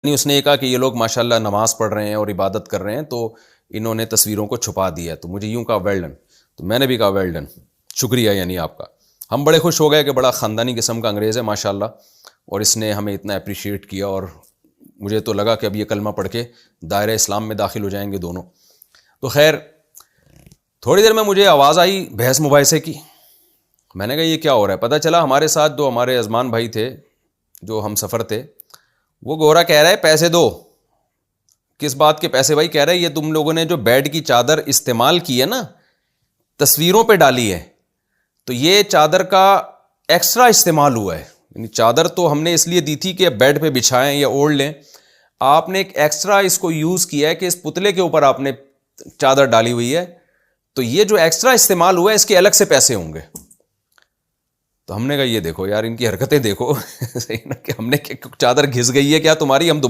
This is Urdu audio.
نہیں، اس نے یہ کہا کہ یہ لوگ ماشاءاللہ نماز پڑھ رہے ہیں اور عبادت کر رہے ہیں تو انہوں نے تصویروں کو چھپا دیا. تو مجھے یوں کہا ویل ڈن. تو میں نے بھی کہا ویل ڈن، شکریہ یعنی آپ کا. ہم بڑے خوش ہو گئے کہ بڑا خاندانی قسم کا انگریز ہے ماشاءاللہ، اور اس نے ہمیں اتنا اپریشیٹ کیا، اور مجھے تو لگا کہ اب یہ کلمہ پڑھ کے دائرہ اسلام میں داخل ہو جائیں گے دونوں. تو خیر تھوڑی دیر میں مجھے آواز آئی بحث مباحثے کی. میں نے کہا یہ کیا ہو رہا ہے؟ پتہ چلا ہمارے ساتھ جو ہمارے ازمان بھائی تھے جو ہم سفر تھے، وہ گورا کہہ رہا ہے پیسے دو. کس بات کے پیسے بھائی؟ کہہ رہے یہ تم لوگوں نے جو بیڈ کی چادر استعمال کی ہے نا، تصویروں پہ ڈالی ہے، تو یہ چادر کا ایکسٹرا استعمال ہوا ہے. یعنی چادر تو ہم نے اس لیے دی تھی کہ بیڈ پہ بچھائیں یا اوڑھ لیں، آپ نے ایک ایکسٹرا اس کو یوز کیا ہے کہ اس پتلے کے اوپر آپ نے چادر ڈالی ہوئی ہے، تو یہ جو ایکسٹرا استعمال ہوا ہے اس کے الگ سے پیسے ہوں گے. تو ہم نے کہا یہ دیکھو یار ان کی حرکتیں دیکھو صحیح نا، کہ ہم نے چادر گھس گئی ہے کیا تمہاری، ہم دوبارہ